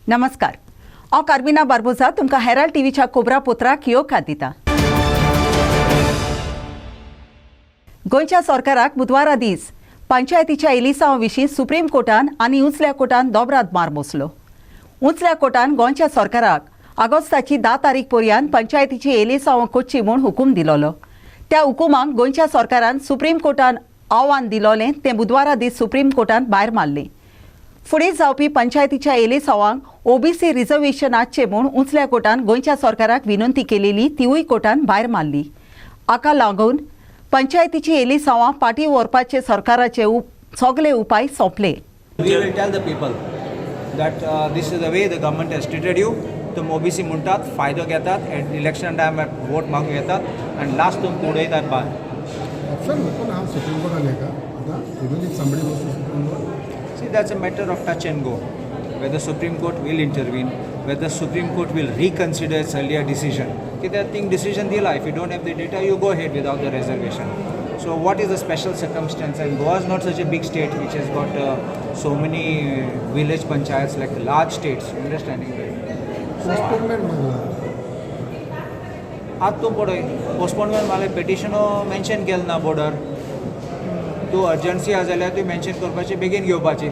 नमस्कार हांव कार्मिना बार्बोजा तुमकां हेराल्ड टीव्हीच्या कोबरा पोत्राक येवकार दिता। गोंयच्या सरकाराक बुधवारा दीस पंचायतीच्या एलिसांवा विशीं सुप्रीम कोर्टान आनी उंचल्या कोर्टान दोबराद मार बसलो। उंचल्या कोर्टान गोंयच्या सरकाराक ऑगस्टाची 10 तारीख पर्यंत पंचायतीची एलिसांवा कोच्ची म्हूण हुकूम दिलोलो। त्या हुकुमाक गोंयच्या सरकारान सुप्रीम कोर्टान आव्हान दिलोलें तें बुधवारा दीस सुप्रीम कोर्टान भायर मारलें। फुडें जावपी पंचायतीच्या एलिसांवांक ओबीसी रिजर्वेशनाचे म्हूण उंचल्या कोर्टान गोंयच्या सरकाराक विनंती केलेली तिवूय कोर्टान भायर मारली। हाका लागून पंचायतीची एलिसांवां फाटीं व्हरपाचे सरकाराचे सगळे उपाय सोंपले। We will tell the people that this is the way the government has treated you. तुम ओबीसी म्हणटात फायदो घेतात इलेक्शन टायमार वोट मागूंक येतात आनी लास्ट तुम उडयतात भायर। सर पण हांव सुप्रीम कोर्टान का आतां even if somebody goes to Supreme Court. See, that's a matter of touch and go. Whether Supreme Court will intervene, whether Supreme Court will reconsider its earlier decision. Kidat thing decision dila. If you don't have the data, you go ahead without the reservation. So what is the special circumstance? And Goa is not such a big state which has got so many village panchayats like the large states. You understanding? Postponement मागला. आज तूं पळय postponement मागले पेटिशनो mention केलें ना border. तूं urgency आसा जाल्यार तूं mention करपाचें बेगीन घेवपाचें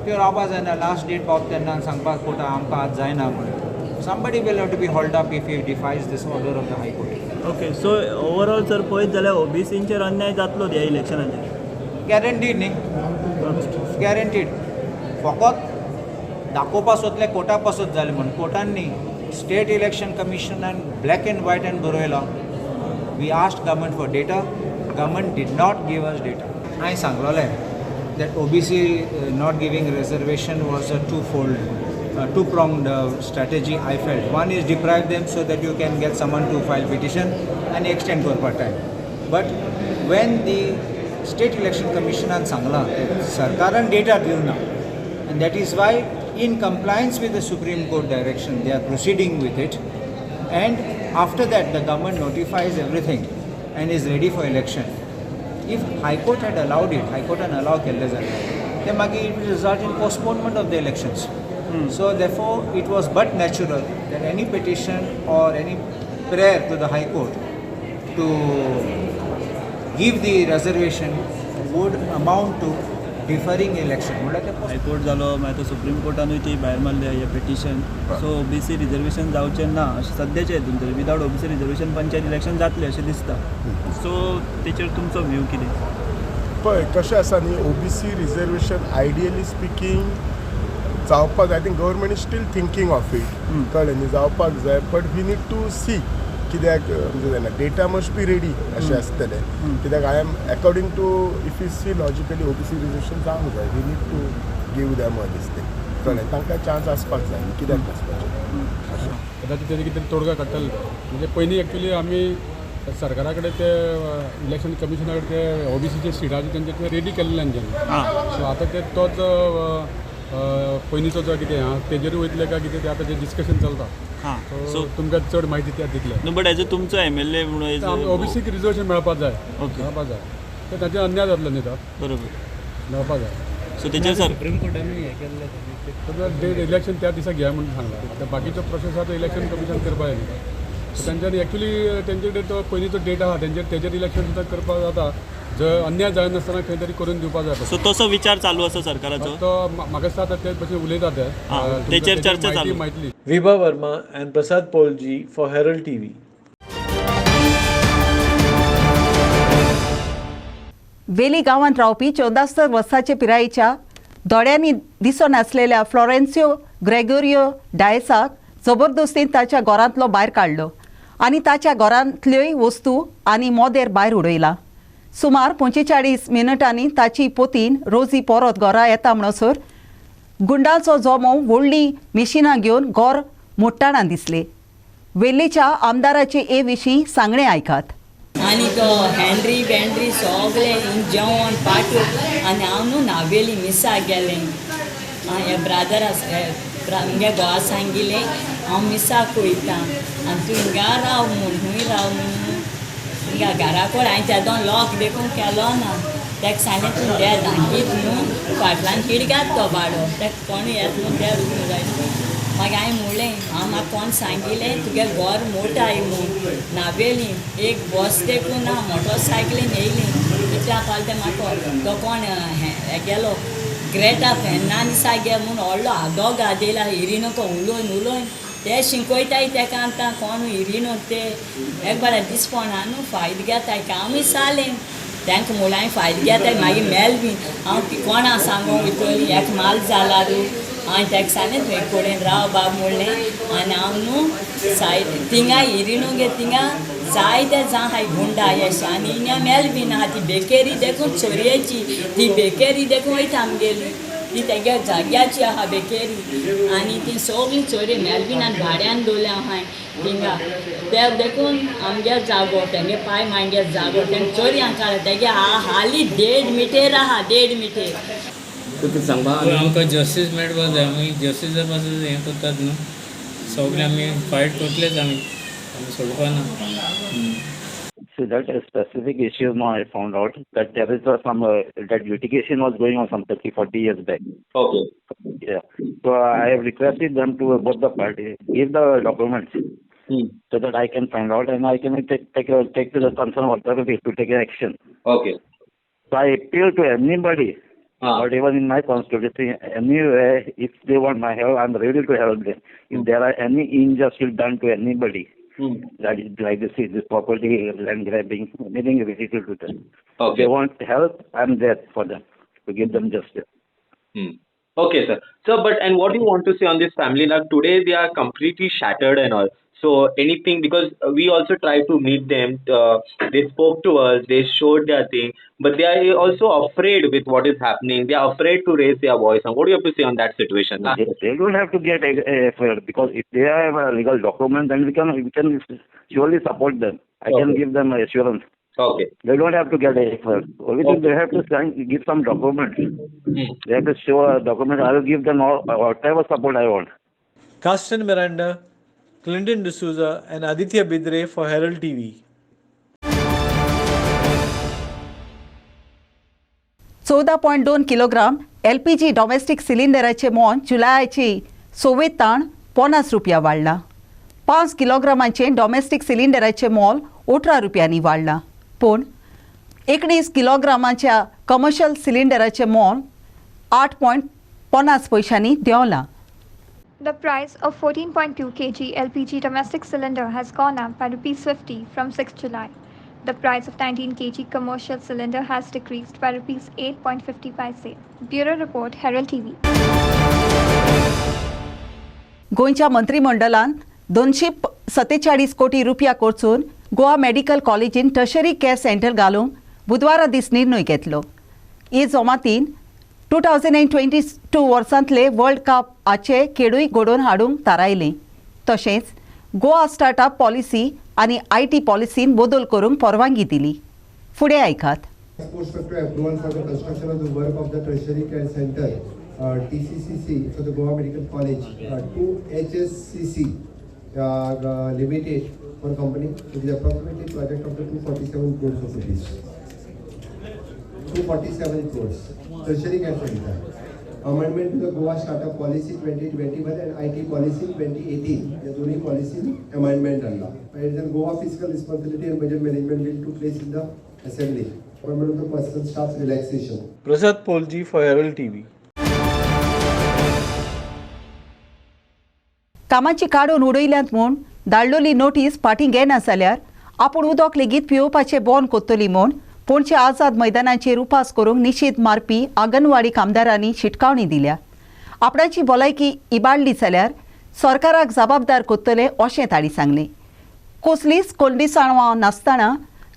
त्यो रावपा जायना लास्ट डेट पावता तेन्ना सांगपाक कोर्टा आमकां आज जायना म्हणून somebody will have to be hauled up if he defies this order of the High Court. Okay so overall जर पळयत जाल्यार ओबीसींचेर अन्याय जातलो ह्या इलेक्शनाचेर गॅरंटीड न्ही गॅरंटीड फकत दाखोवपा सोदले कोर्टा पासत जालें म्हणून कोर्टान न्ही स्टेट इलेक्शन कमिशनान ब्लॅक एंड व्हायट एंड बरयला we asked government for data government did not give us data हांवें सांगलोलें that OBC not giving reservation was a two-pronged strategy I felt. One is deprive them so that you can get someone to file petition and extend for time. But when the State Election Commission and Sangla, Sarkaran data diuna, and that is why in compliance with the Supreme Court direction they are proceeding with it, and after that the government notifies everything and is ready for election. If High Court had allowed it, High Court had allowed केल्ले जाल्यार then मागीर it will result in postponement of the elections. So therefore it was but natural that any petition or any prayer to the High Court to give the reservation would amount to deferring election. High court जालो मागीर तो supreme कोर्टानूय ती भायर मारले हें petition so OBC reservation जावचें ना अशें सद्याचें हितून तरी without OBC reservation panchayat election जातलें अशें दिसता सो तेचेर तुमचो व्यू कितें पळय कशें आसा न्ही ओबीसी रिजर्वेशन आयडियली स्पिकींग जावपाक I think government is still thinking of it कळ्ळें न्ही जावपाक जाय but we need to see कित्याक म्हणजे जायना डेटा मस्ट बी रेडी अशें आसतलें कित्याक I am according to if you see logically OBC reservation जावंक जाय we need to give them a this thing कळ्ळें तांकां चान्स आसपाक जाय कित्याक नासपाचें अशें कदाचित तेजे कितें तोडगा काडटले म्हणजे पयलीं एक्चुली आमी सरकारा कडेन ते इलेक्शन कमिशना कडेन ते ओबीसीचे सिटाचे तेंचे ते रेडी केल्ले सो आतां ते तोच पयलींचो जो कितें आहा तेजेरूय वयतले काय कितें ते आतां जे डिस्कशन चलता सो तुमकां चड म्हायती त्या दितले नो बट एज अ तुमचो एमएलए म्हणून ओबीसीक रिजर्वेशन मेळपाक जाय ओके मेळपाक जाय तर ताचेर अन्याय जातलो न्ही तो बरोबर मेळपाक जाय सो तेचेर सर सुप्रीम कोर्टानूय हें केल्लें डेट इलेक्शन त्या दिसा घ्या म्हणून सांगला आतां बाकीचो प्रोसेस आहा तो इलेक्शन कमिशन करपाक जाय तेंच्यांनी एक्चुली तेंचे कडेन तो पयलींचो डेट आहा तेजेर इलेक्शन सुद्दां करपाक जाता जर अन्याय जायनासतना खंय तरी करून दिवपाक जाय सो तसो विचार चालू आसा सरकाराचो तो म्हाका दिसता ते भशेन उलयता ते तेचेर चर्चा चालू माहिती Vibha Verma and Prasad Polji for Herald TV. वेली गांवांत रावपी 74 वर्साचे पिरायेच्या दोळ्यांनी दिसून आसलेल्या फ्लोरेन्सियो ग्रेगोरियो डायसाक जबरदस्तीन ताच्या घरांतलो भायर काडलो आनी ताच्या घरांतल्योय वस्तू आनी मोदेर भायर उडयला। सुमार 45 मिनटांनी ताची पोतीन रोजी परत घरा येता म्हणसर गुंडांचो जोमो व्हडली मिशिनां घेवन घर मोडटाना दिसले। वेल्लेच्या आमदाराचे हे विशीं सांगणे आयकात। आनी तो हँड्री बँड्री सगळें जेवण पाट्यो आनी हांव न्हू नावेली मिसा गेलें हे ब्रादर हिंगे घोवा सांगिल्लें हांव मिसाक वयता आनी तूं हिंगा राव म्हूण खंय राव म्हणून हिंगा घरा कडेन हांवें तेदो लॉक देखून केलो ना ताका सांगलें तूं ते धांकीत न्हू फाटल्यान किडक्यात तो बाडो ताका कोण येत न्हू ते रूम जाय मागीर हांवें म्हणलें म्हाका कोण सांगिल्लें तुगे घर मोठाय म्हूण नावेली एक बस देखून ना मोटरसायकलीन येयली इतल्या फाल ते म्हाका तो कोण गेलो ग्रेटा फेर्नांडीसा गे म्हूण व्हडलो आदो गादेला हिरिनोको उलोवन उलोवन ते शिंकोयताय तेका आतां कोण हिरिनो ते एक बरें दिसपणा न्हू फायदो घेताय हांवूय सालें तांकां म्हणून हांवें फायदो घेताय मागीर मेल बी हांव ती कोणा सांगूं वयतली एक माल जाला हांवें ताका सांगलें थंय कडेन राव बाब म्हणलें आनी हांव न्हू सायड थिंगा हिरिनो गे थिंगा जायते जावं हाय गुंडा येस आनी हिंगा मेल बी ना ती बेकेरी देखून चोरयेची ती बेकेरी देखून वयता आमगेली ती तेगे जाग्याची आहा बेकेरी आनी ती सगळीं चोरी मेल बीन आनी भाड्यान दवरल्या हांवें थिंगा ते देखून आमगे जागो तेंगे पांय मांगेर जागो तेंगे चोरयांक काडला तेगे हालीं 1.5 मिटर आहा 1.5 मिटर आमकां जस्टीस मेळपाक जाय आमी जस्टीस जर मातसो हें करतात न्हू सगळे आमी फायट करतलेच आमी सोडपा ना. So that a specific issue now I found out that there is some that litigation was going on some 30-40 years back. Okay. Yeah. So I have requested them to both the parties give the documents so that I can find out and I can take to the concerned authority to take action. Okay. So I appeal to anybody, or even in my constituency, anywhere, if they want my help, I'm ready to help them. If there are any injustice done to anybody, that is like this property, land grabbing, anything related to them. Okay. They want help, I'm there for them to give them justice. Okay, sir. So, and what do you want to say on this family? Now, today they are completely shattered and all. So, anything, because we also tried to meet them. They spoke to us. They showed their thing, but they are also afraid with what is happening. They are afraid to raise their voice. And what do you have to say on that situation? They don't have to get FIR because if they have a legal document, then we can surely support them. I can give them assurance. Okay. They don't have to get a FIR. Only thing they have to give some documents. They have to show a document. I will give them all whatever support I want. Carsten Miranda, Clinton D'Souza, and Aditya Bidre for Herald TV. 14.2 kilogram LPG domestic सिलिंडराचे मोल जुलयाची 50 रुपया वाढला. 5 किलोग्रामांचे domestic सिलिंडराचे मोल 18 रुपयांनी वाढला. पूण 19 किलोग्रामाच्या कमर्शियल सिलिंडराचे मोल 8.50 पैशांनी देंवला. The price of 14.2 kg LPG domestic cylinder has gone up by ₹50 from 6 July. The price of 19 kg commercial cylinder has decreased by ₹8.50. Bureau Report, Herald TV. गोंयच्या मंत्रिमंडळान 247 कोटी रुपया खर्चून गोवा मेडिकल कॉलेजीन टर्शरी केअर सेंटर घालूंक बुधवारा दीस निर्णय घेतलो. ही जमातीन 2022 वर्सांतले वर्ल्ड कपाचे खेळूय घडोवन हाडूंक थारायलें. तशेंच गोवा स्टार्टअप पॉलिसी आनी IT पॉलिसीन बदल करूंक परवानगी दिली. फुडें आयकात. Post-facto approval for the construction of the work of the Tertiary Care Center, TCCC, for the Goa Medical College, to HSCC Limited for company. It is approximately project of the 247 crores of rupees. 247 crores. Tertiary Care Center. Amendment to the Goa Startup Policy 2021 and IT Policy 2018. या दोन्ही policy amendment आणला. And then Goa Fiscal Responsibility and Budget Management Bill took place in the Assembly. Appointment of the personal staff relaxation. Prasad Polji for Herald TV. कामाची काडून उडयल्यांत म्हूण धाडलोली notice फाटीं घेना जाल्यार आपूण उदक लेगीत पिवपाचें बंद करतली म्हूण पणजे आझाद मैदानाचेर उपास करूंक निशेध मारपी आंगणवाडी कामदारांनी शिटकावणी दिल्या. आपणाची भलायकी इबाडली जाल्यार सरकाराक जबाबदार करतले अशें तांणी सांगलें. कसलीच कोंडिसाणवां नासतना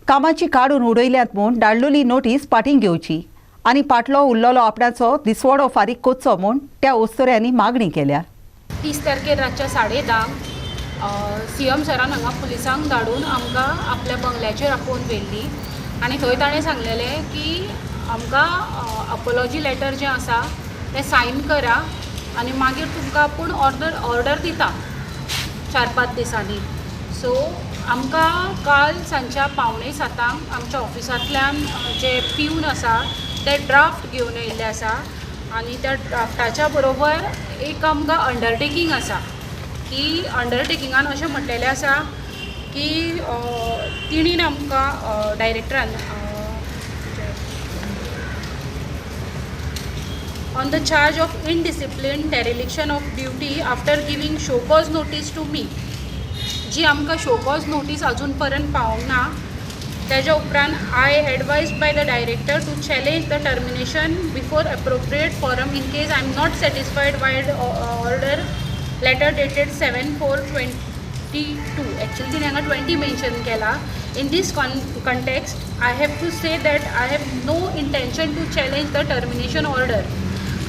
कामाची काडून उडयल्यांत म्हूण धाडलोली नोटीस फाटीं घेवची आनी फाटलो उरलेलो आपणाचो दिसवडो फारीक करचो म्हूण त्या ओस्तोऱ्यांनी मागणी केल्या. 30 तारखेर रातच्या 10:30 CM सरान हांगा पुलिसांक धाडून आमकां आपल्या बंगल्याचेर आपोवन व्हेल्ली आनी थंय ताणें सांगलेलें की आमकां अपॉलॉजी लेटर जें आसा तें सायन करा आनी मागीर तुमकां आपूण ऑर्डर दिता 4-5 दिसांनी. सो आमकां काल सांजच्या 6:45 आमच्या ऑफिसांतल्यान जे पिवन आसा ते ड्राफ्ट घेवन येयल्ले आसा आनी त्या ड्राफ्टाच्या बरोबर एक आमकां अंडरटेकींग आसा की अंडरटेकिंगान अशें म्हटलेलें आसा की तिणीन आमकां डायरेक्टरान on the charge of indisciplined dereliction of duty after giving show cause notice to me जी आमकां show cause notice अजून पर्यंत पावूंक ना तेज्या उपरांत I advised by the director to challenge the termination before appropriate forum in case I am not satisfied by the order letter dated 7/4/22 actually तिने हांगा 20 mention केला. In this context I have to say that I have no intention to challenge the termination order.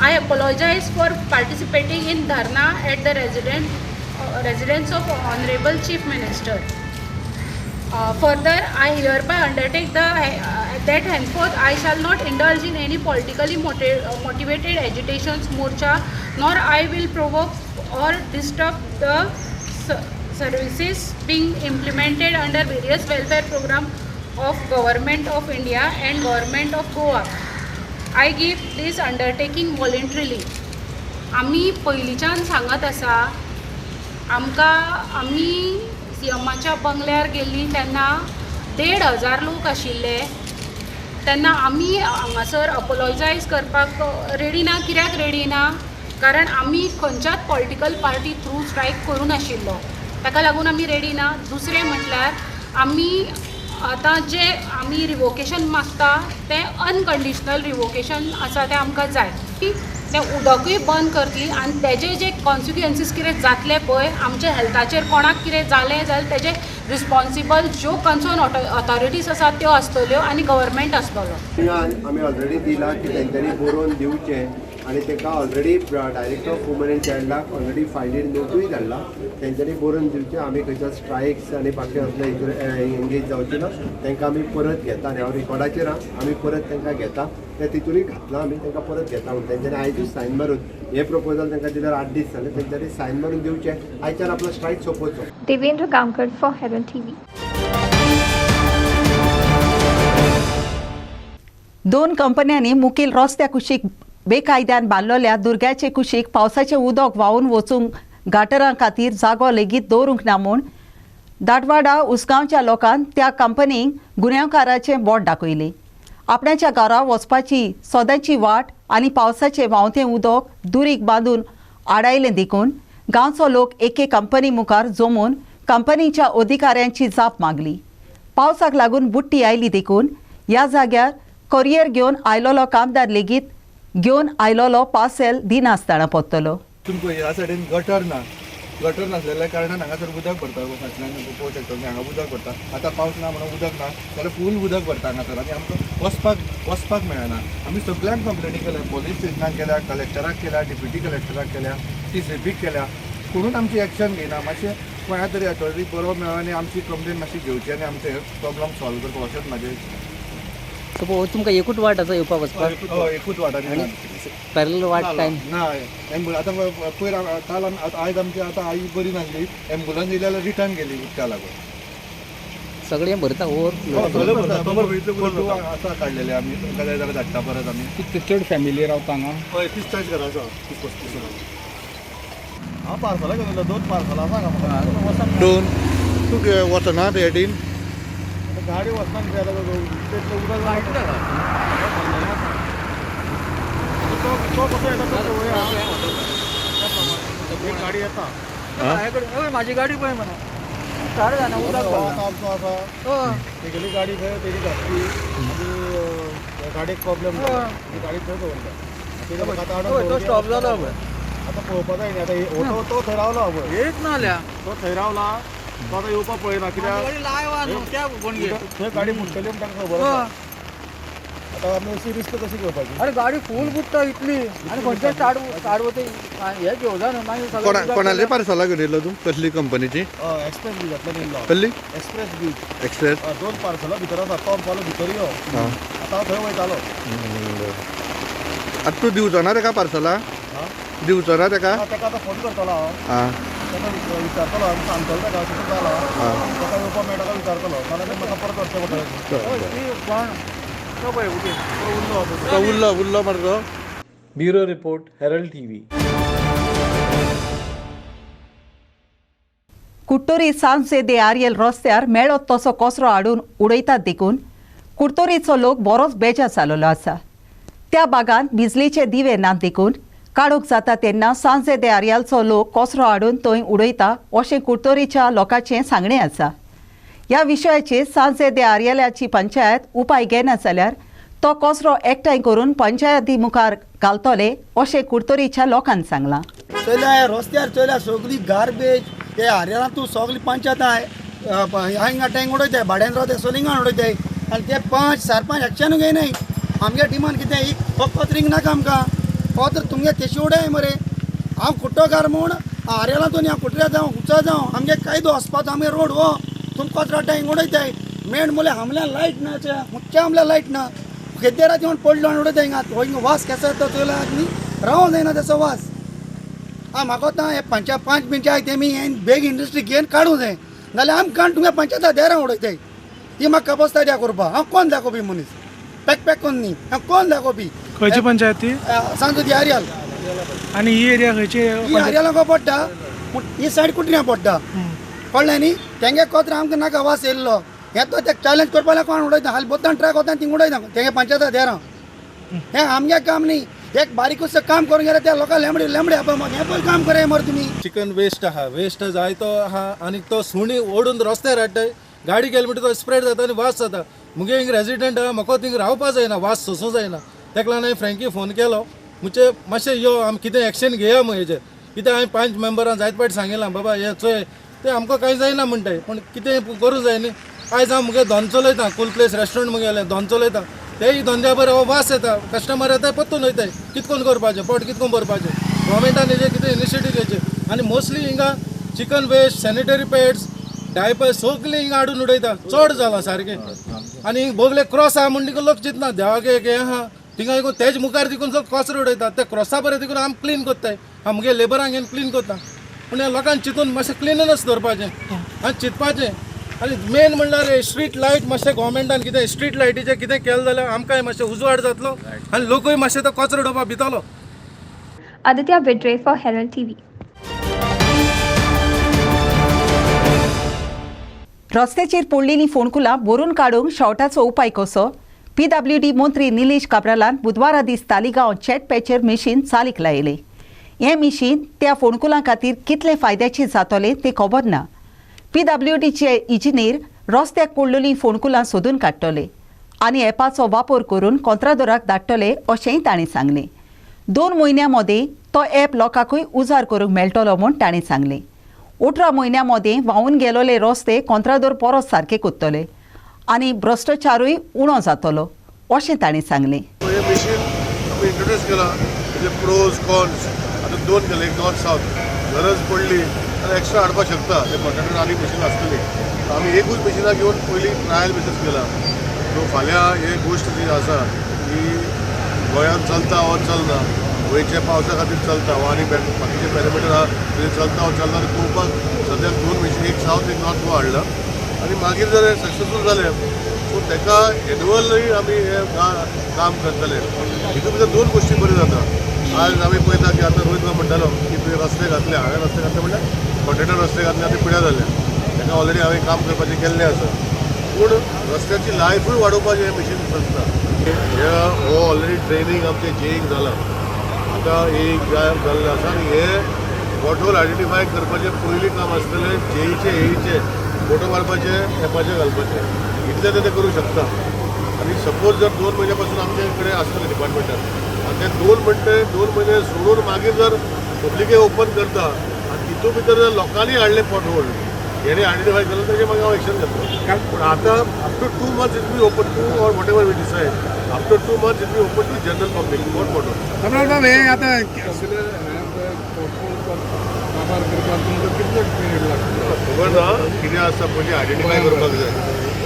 I apologize for participating in dharna at the residence of Honorable Chief Minister. Further, I hereby undertake that henceforth I shall not indulge in any politically motivated agitations, morcha, nor I will provoke or disturb the services being implemented under various welfare programs of Government of India and Government of Goa. I give this undertaking voluntarily. आमी पयलींच्यान सांगत आसा आमी सीएमाच्या बंगल्यार गेल्लीं तेन्ना 1,500 लोक आशिल्ले तेन्ना आमी हांगासर अपोलॉजायज करपाक रेडी ना. कित्याक रेडी ना? कारण आमी खंयच्याच पॉलिटिकल पार्टी थ्रू स्ट्रायक करूं नाशिल्लो ताका लागून आमी रेडी ना. दुसरें म्हटल्यार आमी आतां जे आमी रिवोकेशन मागता तें अनकंडिशनल रिवोकेशन आसा तें आमकां जाय. तें उदकूय बंद करतली आनी तेजे जे कॉन्सिक्वन्सीस कितें जातले पळय आमच्या हेल्थाचेर कोणाक कितें जालें जाल्यार तेजे रिस्पॉन्सिबल ज्यो कन्सर्न ऑथॉरिटीज आसात त्यो आसतल्यो आनी गव्हर्मेंट आसतलो. आमी ऑलरेडी दिला की तेंच्यांनी बरोवन दिवचें आनी ताका already director of woman and चायल्डाक ऑलरेडी फायलीर नोटूय धाडला तेंच्यांनी बरोवन दिवचें. आमी खंयच्या स्ट्रायक्स आनी बाकी असले एंगेज जावचे ना तांकां आमी परत घेता आनी हांव रिकॉर्डाचेर आमी परत तांकां घेता ते तितूनय घातला आमी तांकां परत घेता म्हणून तेंच्यांनी आयजूच सायन मारून हे प्रपोजल तांकां दिल्यार 8 दीस जाले तेंच्यांनी सायन मारून दिवचें आयच्यान आपलो स्ट्रायक सोंपोवचो. Devendra Gaonkar for Herald TV. 2 कंपन्यांनी मुखेल रस्त्या कुशीक बेकायद्यान बांदलेल्या दुर्ग्याचे कुशीक पावसाचें उदक व्हांवून वचूंक गाटरां खातीर जागो लेगीत दवरूंक ना म्हूण दाटवाडा उसगांवच्या लोकांन त्या कंपनीक गुन्यांवकाराचें बोट दाखयलें. आपणाच्या घरा वचपाची सदांची वाट आनी पावसाचें व्हांवतें उदक दुरीक बांदून आडायलें देखून गांवचो लोक एके कंपनी मुखार जमून कंपनीच्या अधिकाऱ्यांची जाप मागली. पावसाक लागून बुट्टी आयली देखून ह्या जाग्यार कोरियर घेवन आयलोलो कामदार लेगीत घेवन आयलोलो पार्सेल दिनासतना पडटलो. तुमकां ह्या सायडीन गटर नासलेल्या कारणान हांगासर उदक भरता. फाटल्यान पळोवंक शकता हांगा उदक भरता. आतां पावस ना म्हणून उदक ना जाल्यार फूल उदक भरता हांगासर आनी आमकां वचपाक मेळना. आमी सगळ्यांक कंप्लेनी केल्या, पोलीस स्टेशनाक केल्या, कलेक्टराक केल्या, डिप्युटी कलेक्टराक केल्या, TCPक केल्या, कोणूच आमची एक्शन घेयना. मातशें कोणा तरी अथॉरिटी बरो मेळ्ळो आनी आमची कंप्लेन मातशी घेवची आनी आमचे प्रॉब्लम सॉल्व करपाक अशेंच म्हाजें. सपोज तुमकां एकूच वाट आसा येवपाक वचपाक? हय एकूच वाट आनी पॅरल वाट काय ना. आतां पयर काल आयज आमची आतां आई बरी नासली एम्बुलन्स येयली जाल्यार रिटर्न गेली उदका लागून. सगळें भरता ओवर आसा काडलेले आमी तुमकां जाय जाल्यार धाडटा परत आमी. कितले चड फॅमिली रावता हांगा? हय 30-40 घरां आसा. 30-35 घरां. हांव पार्सलां घेवन येयलो 2 पार्सलां सांगा म्हाका. 2 तूं वचना रेडीन गाडी वचना कितें जाता तें उदक तो कसो येता एक गाडी येता म्हाजी गाडी पळय म्हणा स्टार्ट जायना उदक आमचो आसा तेगेली गाडी खंय तेजी घातली आनी गाडयेक प्रॉब्लेम ती गाडी खंय दवरता तो स्टॉप जालो पळय. आतां पळोवपा जाय न्ही. आतां तो थंय रावला पळय येत ना जाल्यार तो थंय रावला तो आतां येवपाक पळयना कित्याक थंय गाडी मुट्टली म्हूण तांकां खबर आसा. आतां आमी अशी रिस्क कशी घेवपाची? अरे गाडी फूल बुट्टा इतली आनी खंयचे स्टार्ट वता हे घेवजा न्हू मागीर. कोणाले पार्सलां घेवन येयलो तूं? कसली कंपनीची? एक्सप्रेस बीजांतल्यान येयलो. कसली? एक्सप्रेस बीज. एक्सप्रेस 2 पार्सलां भितर आसा. तो पालो भितर यो आतां हांव थंय वयतालो. आतां तूं दिवचो ना ताका पार्सलां? दिवचो ना ताका? ताका आतां फोन करतलो हांव. ताका विचारतलो आनी सांगतलो ताका अशें जालां ताका येवपाक मेळटा काय विचारतलो नाल्यार म्हाका परत वचचें पडटलें. कोण तो पळय उरलो मरे तो. Bureau report, Herald TV. कुट्टोरी सांजे दे आर्यल रस्त्यार मेळत तसो कचरो हाडून उडयतात देखून कुट्टोरीचो लोक बरोच बेजार जाल्लो आसा. त्या भागांत बिजलीचे दिवे नात देखून काडूक जाता तेन्ना सांजे दे आर्यलचो लोक कचरो हाडून थंय उडयता अशें कुट्टोरीच्या लोकांचें सांगणें आसा. ह्या विशयाचेर सांजे दे आर्यलाची पंचायत उपाय घेना जाल्यार तो कचरो एकठांय करून पंचायती मुखार घालतले अशें कुट्टोरीच्या लोकांनी सांगलां. चल्या रस्त्यार चल्या सगळी गार्बेज ते आर्यलांत तूं सगळी पंचायत हांगा टँक उडयताय भाड्यान रावताय सोलिंगान उडयताय आनी ते पंच सरपंच एक्शनू घेयनाय. आमगे डिमांड कितें एक फकत रिंग नाका आमकां फकत तुमगे तेशी उडय मरे. हांव कुट्टोकार म्हूण आर्यलांतून हांव कुट्ट्या जावं उचा जावं आमगे कायदो वचपाचो आमगे रोड हो तुम कचरो टँक उडयताय. मेन म्हळ्यार हमल्या लायट ना मुख्य हमल्या लायट ना खेतेरात येवन पडलो आनी उडयताय हिंगा वास केसो येता चोयला आदमी रावूंक जायना तेचो वास. म्हाका आतां हे पंच पंचायत तेमी हे बेग इंडस्ट्री घेवन काडूं जाय नाल्यार आमकां तुमगे पंचायता देरां उडयताय. ती म्हाका कपस्ता द्या करपा हांव कोण दाखोवपी मनीस पॅक कोन्न न्ही हांव कोण दाखोवपी. खंयची पंचायत ती? सांगता ती आर्याल. आनी ही एरिया खंयची? ही आर्याला पडटा ही सायड कुटऱ्या पडटा कळ्ळें न्ही. तेंगे कचरो आमकां नाका वास येयल्लो हे तो ते चॅलेंज करपा लागून कोण उडयता हाल बोतान ट्राय कोता थिंग उडयता तेंगे पंचायता देरां. हें आमगे काम न्ही. एक बारीकूसो काम करून गेल्यार त्या लोकांक लेंबडे आपा मग हे पण काम करे मरे तुमी. चिकन वेस्ट आहा वेस्ट जाय तो आहा आनी तो सुणी ओडून रस्त्यार हाडटाय. गाडी गेली म्हणटा तो स्प्रेड जाता आनी वास जाता. मुगे हिंग रेजिडेंट आहा म्हाका थिंग रावपा जायना वास सोसूं जायना. तेका लागून हांवें फ्रँकी फोन केलो म्हणजे मातशें यो आमी कितें एक्शन घेया मग हेजेर. कितें हांवें 5 मेंबरां जायत पाट सांगिलां बाबा हे चोय ते आमकां कांय जायना म्हणटाय पूण कितें करूं जाय न्ही. आयज हांव मुगे धंदो चलयता कूल प्लेस रेस्टॉरंट मुगेलें धंदो चलयता तेय धंद्या बरें हो वास येता कस्टमर येताय पत्तून वयताय कितकोन करपाचें पोट कितकोन भरपाचें. गव्हर्मेंटान हेजेर कितें इनिशिएटीव घेवचें आनी मोस्टली हिंगा chicken waste sanitary pads diaper सगळें हिंगा हाडून उडयता चड जालां सारकें. आनी बोगले क्रॉस आहा म्हणटकीर लोक चिंतना देवाक एक हें आहा थिंगा एकूण तेज मुखार देखून जो कचरो उडयता ते क्रॉसा बरें देखून आमी क्लीन कोत्ताय. हांव मुगे लेबरांक घेवन क्लीन कोत्ता पूण ह्या लोकांक चिंतून मातशें क्लिननेस दवरपाचें आनी चिंतपाचें. आनी मेन म्हणल्यार स्ट्रीट लायट मातशें गोवोरमेंटान कितें स्ट्रीट लायटीचें कितें केलें जाल्यार आमकांय मातशें उजवाड जातलो आनी लोकूय मातशें तो कचरो उडोवपाक भितलो. Aditya Vidre for Herald TV. रस्त्याचेर पडलेलीं फोणकुलां भरून काडूंक शॉर्टाचो उपाय कसो? PWD मंत्री निलेश काब्रालान बुधवारा दीस तालिगांव चॅट पॅचर मशीन चालीक लायलें. हें मशीन त्या फोणकुलां खातीर कितलें फायद्याचें जातलें तें खबर ना. PWDचे इंजिनियर रस्त्याक पडलेलीं फोणकुलां सोदून काडटले आनी एपाचो वापर करून कंत्रादराक धाडटले अशेंय ताणें सांगलें. 2 म्हयन्यां मदीं तो एप लोकांकूय उजार करूंक मेळटलो म्हूण ताणें सांगलें. 18 म्हयन्यां मदीं व्हांवून गेलोले रस्ते कंत्रादर परत सारके कोत्तले आनी भ्रश्टाचारूय उणो जातलो अशें ताणें सांगलें. हे मशीन आमी इंट्रोड्यूस केला तेजे प्रोज कॉन्स आतां 2 केले एक नॉर्थ सावथ गरज पडली आनी एक्स्ट्रा हाडपाक शकता ते कंट्राक्टर आनी मशीन आसतली. आमी एकूच मशिनां घेवन पयलीं ट्रायल बेसीस केला. सो फाल्यां हे गोश्ट जी आसा ही गोंयांत चलता वा चलना गोंयच्या पावसा खातीर चलता वा आनी बाकीचे पॅरामिटर आहा ते चलता वा चलना पळोवपाक सद्याक 2 मशीन एक सावथ एक नॉर्थ गोवा हाडला आनी मागीर जर सक्सेसफूल जाले सो ताका एन्युअली आमी हे काम करतले. हितून भितर 2 गोश्टी बऱ्यो जाता. आज आमी पळयता की आतां रोहित म्हणटालो की तुवें रस्ते घातले हांवें रस्ते घातले म्हणल्यार कॉन्ट्रॅक्टर रस्ते घातले आतां पिड्यार जाल्या ताका ऑलरेडी हांवें काम करपाचें केल्लें आसा पूण रस्त्याची लायफूय वाडोवपाचें हें मशीन करता. हो ऑलरेडी ट्रेनींग आमचें जेईक जालां आतां एक जाल्लें आसा आनी हे पोटहोल आयडेंटिफाय करपाचें पयलीं काम आसतलें जेईचे हेचे फोटो मारपाचे एपाचेर घालपाचें इतलें ते करूंक शकता. आनी सपोज जर 2 म्हयन्या पासून आमचे कडेन आसतलें डिपार्टमेंटान आनी ते 2 म्हणटे 2 म्हयने सोडून मागीर जर पब्लिके ओपन करता आनी तितून भितर जर लोकांनी हाडले पोटहोल हेणे आयडेंटिफाय केलो तेजेर मागीर हांव एक्शन घेतलो. पूण आतां after 2 months it be open 2 or whatever we decide after 2 months it be open to general public not pothole. हे आतां काबार करपाक तुमकां कितलो पिरियड लागता खबर ना कितें आसा पयलीं आयडेंटिफाय करपाक जाय.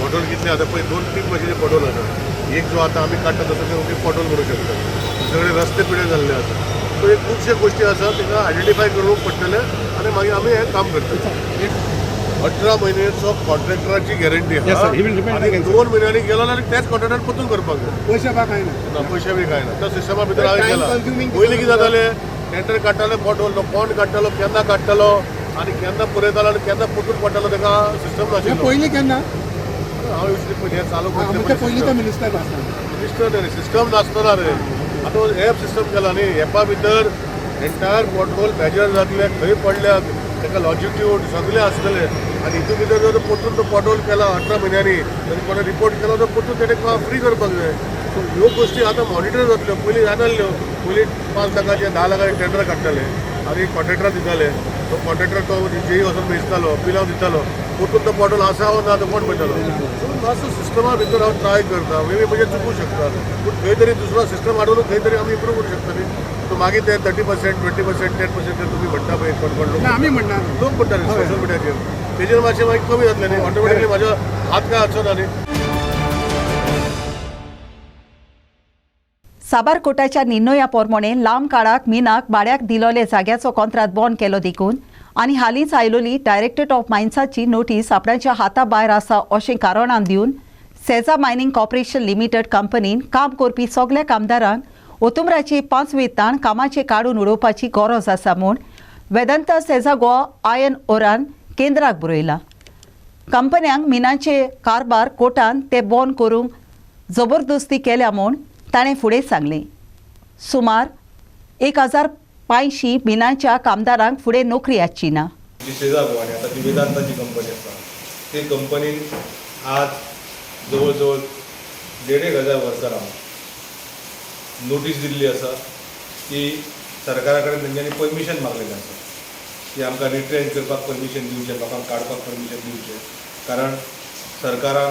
पोटहोल कितले आतां पळय 2-3 भशेचे पोटहोल आसा. एक जो आतां आमी काडटा तसो ते पोटहोल म्हणूंक शकता. सगळे रस्ते पिड्यार जाल्ले आसा. सो हे खुबशे गोश्टी आसा ताका आयडेंटिफाय करूंक पडटले आनी मागीर आमी हें काम करतले. 18 म्हयन्याचो कॉन्ट्रॅक्टराची guarantee Yes, sir. He will depend आनी again, 2 म्हयन्यांनी गेलो जाल्यार त्याच कॉन्ट्रॅक्टर परतून करपाक जाय. पैसे काय ना पयशे बी कांय ना त्या सिस्टमा भितर हांवें केला. पयलीं कितें जातालें टेंडर काडटाले पोटोल पॉंड काडटालो केन्ना काडटालो आनी केन्ना पुरयतालो आनी केन्ना परतून पडटालो ताका सिस्टम नाशिल्लो. पयलीं केन्ना हांव हे चालू पयलीं तो मिनिस्टर मिनिस्टर रे सिस्टम नासतना रे आतां एप सिस्टम केला न्ही एपा भितर एंटायर पोटोल मेजर जातले खंय पडल्यात ताका लॉजिट्यूड सगळें आसतलें आनी हितून भितर जर परतून तो पोटोल केला 18 म्हयन्यांनी तरी कोणें रिपोर्ट केलो तर परतून तेणें फ्री करपाक जाय. सो ह्यो गोश्टी आतां मॉनिटर जातल्यो पयलीं जाताल्यो पयलीं 5 लाखाचे 10 लाखाचे टेंडर काडटाले आनी कॉन्ट्रॅक्टर दिताले तो कॉन्ट्रॅक्टर तो जेई वचून मेजतालो बिलां दितालो परतून तो पोटोल आसा ना तो कोण पळयतालो. सो मातसो सिस्टमा भितर हांव ट्राय करता मे बी चुकूंक शकता पूण खंय तरी दुसरो सिस्टम हाडून खंय तरी आमी इम्प्रूव करूंक शकता न्ही. सो मागीर ते 30%, 20%, 10% ते तुमी म्हणटा पळय कोण कोण लोक आमी म्हणना लोक म्हणटाले सोशल मिडियाचेर तेजेर मातशें मागीर कमी जातलें न्ही ऑटोमॅटिकली म्हाजो हात काय वचना न्ही. साबारकोटाच्या निर्णया प्रमाणे लांब काळाक मिनाक भाड्याक दिलोले जाग्याचो कॉन्ट्रॅक्ट बंद केलो देखून आनी हालींच आयलोली डायरेक्टरेट ऑफ मायन्साची नोटीस आपणाच्या हाता भायर आसा अशें कारणान दिवन सेजा मायनिंग कॉर्पोरेशन लिमिटेड कंपनीन काम करपी सगळ्या कामदारांक ओतुंबराचे 5 वेतन कामाचे काडून उडोवपाची गरज आसा म्हूण वेदांता सेजा गोवा आयर्न ओरान केंद्राक बरयला. कंपन्यांक मिनाचे कारबार कोर्टान ते बंद करूंक जबरदस्ती केल्या म्हूण ताणें फुडें सांगलें. सुमार 1085 मिनाच्या कामदारांक फुडें नोकरी आसची ना. जी सेजा गोवा आनी आतां जी वेदांताची कंपनी आसा ते कंपनीन आज जवळ जवळ 1,500 वर्करांक नोटीस दिल्ली आसा की सरकारा कडेन तेंच्यांनी परमिशन मागलेलें आसा की आमकां रिट्रेन करपाक परमिशन दिवचें लोकांक काडपाक परमिशन दिवचें कारण सरकारान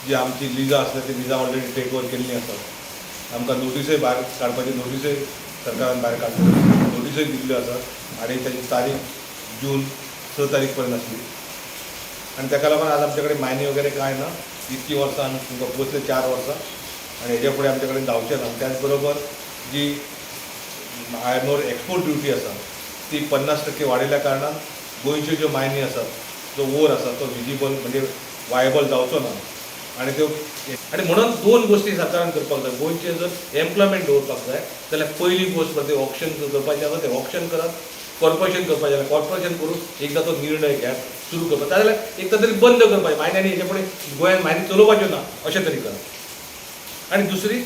जी आमची लिजा आसली ती लिजा ऑलरेडी टेक ओवर केल्ली आसा. आमकां नोटीसय भायर काडपाची नोटीसय सरकारान भायर काडली नोटीसय दिल्ल्यो आसा आनी ताची तारीख जून 6 तारीख पर्यंत आसली आनी ताका लागून आज आमचे कडेन मायनी वगैरे कांय ना. इतकी वर्सां आमी तुमकां पोचले 4 वर्सां आनी हेजे फुडें आमचे कडेन जावचें ना. त्याच बरोबर जी आयर्न ओर एक्सपोर्ट ड्युटी आसा ती 50% वाडयल्या कारणान गोंयच्यो ज्यो मायनी आसात जो ओर आसा तो विजिबल म्हणजे वायबल जावचो ना आनी त्यो आनी म्हणून 2 गोश्टी सरकारान करपाक जाय. गोंयचे जर एम्प्लॉयमेंट दवरपाक जाय जाल्यार पयली गोश्ट म्हणजे ऑप्शन करपाचें आसा तें ऑप्शन करप कॉर्पोरेशन करपाचें जाल्यार कॉर्पोरेशन करून एकदा तो निर्णय घेयात सुरू करपाक जाल्यार एकदा तरी बंद करपाचें मायनी हेजे फुडें गोंयांत मायनी चलोवपाच्यो ना अशें तरी करप. आनी दुसरी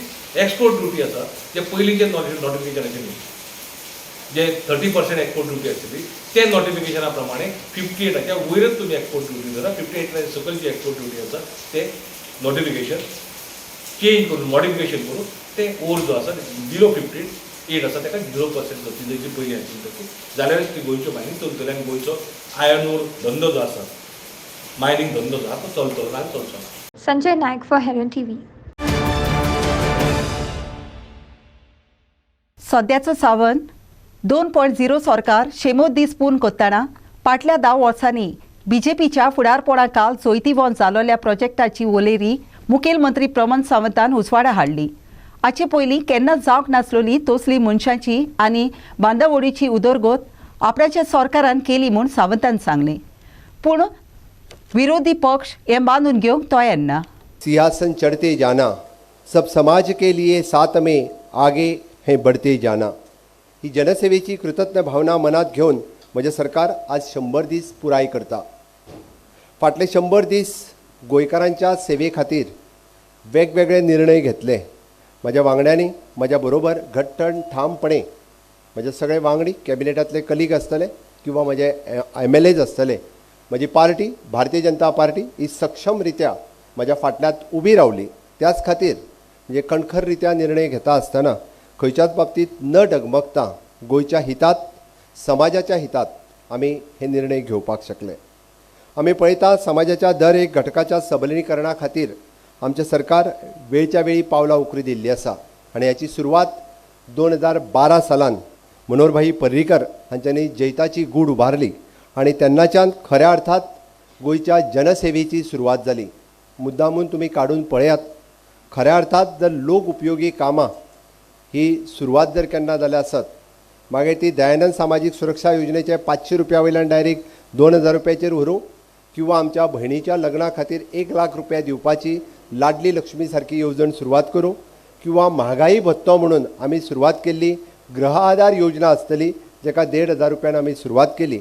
एक्सपोर्ट ड्युटी आसा जे पयलींचे नोटिफिकेशन आशिल्ली जे 30% एक्सपोर्ट ड्युटी आशिल्ली ते नोटिफिकेशना प्रमाणे 58च्या वयरच तुमी एक्सपोर्ट ड्युटी करा. 58 सकयलची एक्सपोर्ट ड्युटी आसा ते नोटिफिकेशन चेंज करून मॉडिफिकेशन करून ते ओर जो आसा बिलो 58 आसा ताका 0% करची तेची पयली आशिल्ली तशी जाल्यारच ती गोंयच्यो मायनी चलतली आनी गोंयचो आयर्न ओर धंदो जो आसा मायनिंग धंदो जो आसा तो चलतलो ना चलचो ना. Sanjay Naik for Heron TV. सध्याचो सावन 2.0 सरकार शेमो दीस पूर्ण करतना फाटल्या 10 वर्सांनी बीजेपीच्या फुडारपणा काल चोयतीवन जालोल्या प्रोजेक्टाची वलेरी मुखेलमंत्री प्रमोद सावंतान उजवाडा हाडली. हाचे पयलीं केन्नाच जावंक नासलोली तसली मनशांची आनी बांदावळीची उदरगत आपणाच्या सरकारान केली म्हूण सावंतान सांगलें. पूण विरोधी पक्ष हें बांदून घेवंक तयार ना. सिंहासन चढ़ते जाना सब समाज के लिए साथ में आगे है बढ़ते जाना ही जनसेवेची कृतज्ञ भावना मनात घेऊन म्हजें सरकार आज 100 दीस पुराय करता. फाटले 100 दीस गोंयकारांच्या सेवे खातीर वेगवेगळे निर्णय घेतले. म्हज्या वांगड्यांनी म्हज्या बरोबर घट्टण ठामपणे म्हजे सगळे वांगडी कॅबिनेटांतले कलीग आसतले किंवा म्हजे MLAs आसतले म्हजी पार्टी भारतीय जनता पार्टी ही सक्षम रित्या म्हज्या फाटल्यात उबी रावली. त्याच खातीर म्हणजे कणखर रित्या निर्णय घेता आसतना खंयच्याच बाबतीत न डगमगता गोंयच्या हितांत समाजाच्या हितांत आमी हे निर्णय घेवपाक शकले. आमी पळयता समाजाच्या दर एक घटकाच्या सबलीकरणा खातीर आमचें सरकार वेळच्या वेळी पावलां उखली दिल्ली आसा आनी हाची सुरवात 2012 सालान मनोहरभाई पर्रीकर हांच्यांनी जैताची गूड उबारली आनी तेन्नाच्यान खऱ्या अर्थात गोंयच्या जनसेवेची सुरवात जाली. मुद्दामून तुमी काडून पळयात खऱ्या अर्थात जर लोक उपयोगी कामां ही सुरवात जर केन्ना जाल्या आसत मागीर ती दयानंद सामाजीक सुरक्षा योजनेचे 500 रुपया वयल्यान डायरेक्ट 2000 रुपयाचेर व्हरूंक किंवा आमच्या भयणीच्या लग्ना खातीर 1 लाख रुपया दिवपाची लाडली लक्ष्मी सारकी येवजण सुरवात करूं, किंवा महागाई भत्तो म्हणून आमी सुरवात केल्ली गृह आधार योजना आसतली जेका 1,500 रुपयान आमी सुरवात केली.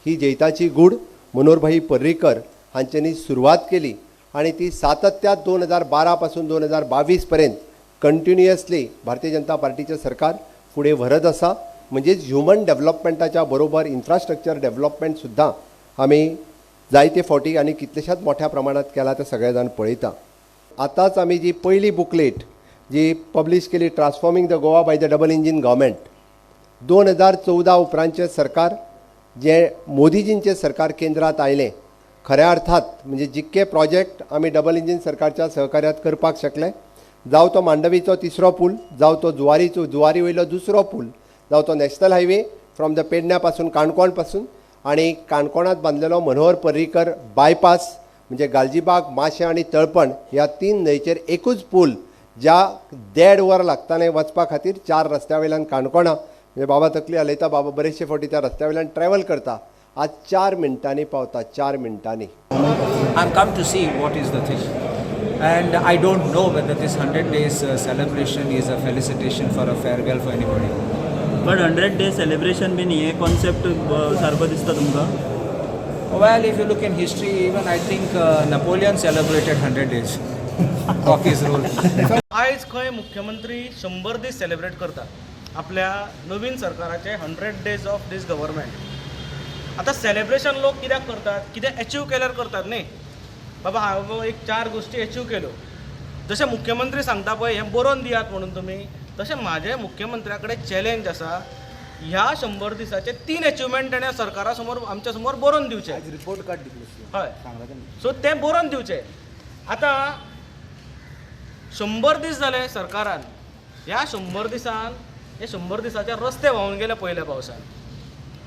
ही जैताची गूड मनोहरभाई पर्रीकर हांच्यांनी सुरवात केली आणि ती सातत्यात 2012 पासून 2022 पर्यंत कंटिन्युअसली भारतीय जनता पार्टीचे सरकार फुडें व्हरत आसा. म्हणजेच ह्युमन डेव्हलपमेंटाच्या बरोबर इन्फ्रास्ट्रक्चर डेव्हलपमेंट सुद्दां आमी जायते फावटी आनी कितलेशाच मोठ्या प्रमाणात केला ते सगळे जाण पळयता. आतांच आमी जी पयली बुकलेट जी पब्लीश केली transforming the Goa by the double engine government 2014 उपरांतचे सरकार जे मोदीजींचे सरकार केंद्रात आयलें खऱ्या अर्थात म्हणजे जितके प्रोजेक्ट आमी डबल इंजीन सरकारच्या सहकार्यात करपाक शकले, जावं तो मांडवीचो 3रो पूल, जावं तो जुवारी वयलो 2रो पूल, जावं तो नॅशनल हायवे फ्रॉम द पेडण्या पासून काणकोण पासून आणि काणकोणात बांदलेलो मनोहर पर्रीकर बायपास म्हणजे गालजीबाग, माशें आणि तळपण ह्या 3 न्हंयचेर एकूच पूल ज्या 1.5 वर लागताले वचपा खातीर 4 रस्त्या वयल्यान काणकोणा म्हणजे बाबा तकली हलयता, बाबा बरेचशे फावटी त्या रस्त्या वयल्यान ट्रॅव्हल करता, आज 4 मिनटांनी पावता. 4 मिनटांनी. I've come to see what is the thing, and I don't know whether this 100 days celebration is a felicitation for a farewell for anybody. But 100 days celebration बीन हे कॉन्सेप्ट सारको दिसता तुमकां? Well, if you look in history, even I think Napoleon celebrated 100 days of his rule. आयज खंय मुख्यमंत्री 100 दीस celebrate करता आपल्या नवीन सरकाराचे 100 days ऑफ दीस गव्हर्मेंट. आता सेलिब्रेशन लोक कित्याक करतात, कितें अचीव केल्यार करतात न्ही. बाबा हांव एक 4 गोश्टी अचीव केल्यो, जशें मुख्यमंत्री सांगता पळय हें बरोवन दियात म्हणून तुमी, तशें म्हाजे मुख्यमंत्र्या कडेन चॅलेंज आसा ह्या 100 दिसाचे 3 अचिवमेंट ताणें सरकारा समोर आमच्या समोर बरोवन दिवचे. रिपोर्ट कार्ड हय, सो तें बरोवन दिवचें. आतां 100 दीस जाले सरकारान, ह्या 100 दिसान हे 100 दिसाचे रस्ते व्हांवून गेले पयल्या पावसान.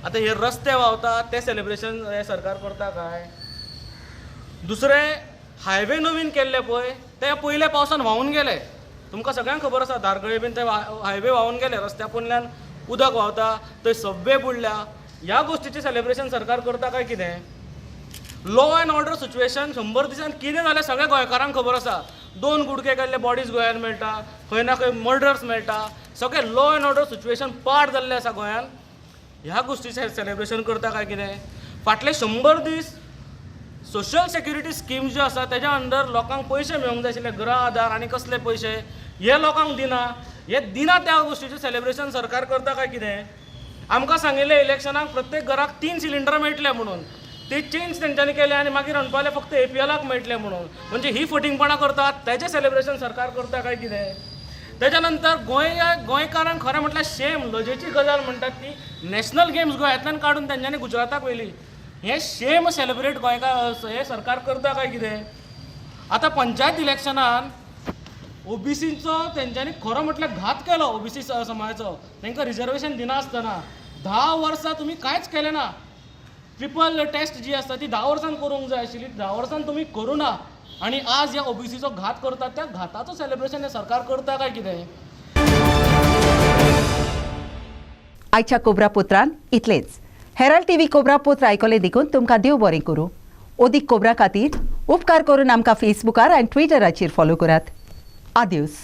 आतां हे रस्ते व्हांवता ते सेलिब्रेशन हे सरकार करता काय? दुसरें हायवे नवीन केल्ले पळय ते पयल्या पावसान व्हांवून गेले. तुमकां सगळ्यांक खबर आसा धारगळे बीन ते हायवे व्हांवून गेले, रस्त्या पोंदल्यान उदक व्हांवता, थंय सबवे बुडल्या. ह्या गोश्टीचें सेलिब्रेशन सरकार करता काय कितें? लॉ अँड ऑर्डर सिच्युएशन 100 दिसान कितें जालें सगळ्या गोंयकारांक खबर आसा. 2 गुडके केल्ले बॉडीज गोंयान मेळटा, खंय ना खंय मर्डर्स मेळटा, सगळें लॉ अँड ऑर्डर सिच्युएशन पाड जाल्लें आसा गोंयान. ह्या गोश्टीचें सेलिब्रेशन करता काय कितें? फाटले 100 दीस सोशल सेक्युरिटी स्कीम ज्यो आसा तेज्या अंडर लोकांक पयशे मेळूंक जाय आशिल्ले, गृह आधार आनी कसले पयशे हे लोकांक दिना. हे दिना त्या गोश्टीचें सेलिब्रेशन सरकार करता काय कितें? आमकां सांगिल्लें इलेक्शनाक प्रत्येक घराक 3 सिलिंडर मेळटले म्हणून, ते चेंज तेंच्यांनी केले आनी मागीर अणपाले फक्त APLाक मेळटले म्हणून. म्हणजे ही फटिंगपणां करतात, तेजें सेलिब्रेशन सरकार करता काय कितें? तेच्या नंतर गोंयकारांक खरें म्हटल्यार शेम, लजेची गजाल म्हणटात ती नॅशनल गेम्स गोंयांतल्यान काडून तेंच्यांनी गुजराताक व्हेली. हे शेम सेलिब्रेट गोंयकार हे सरकार करता काय कितें? आतां पंचायत इलेक्शनान OBCचो तेंच्यांनी खरो म्हटल्यार घात केलो. OBC समाजाचो तांकां रिजर्वेशन दिना आसतना 10 वर्सां तुमी कांयच केलें ना. ट्रिपल टेस्ट जी आसता ती 10 वर्सांन करूंक जाय आशिल्ली, 10 वर्सांन तुमी करूं ना. आणि आज ह्या OBCचो घात करतात, त्या घाताचो सेलिब्रेशन हे सरकार करता काय कितें? आयच्या कोबरापुत्रान इतलेच. हेराल्ड TV कोबरापुत्र आयकले देखून तुमकां देव बरें करूं. ओदीक कोबरा खातीर उपकार करून आमकां फेसबुकार आनी ट्विटराचेर फॉलो करात. आदियोस.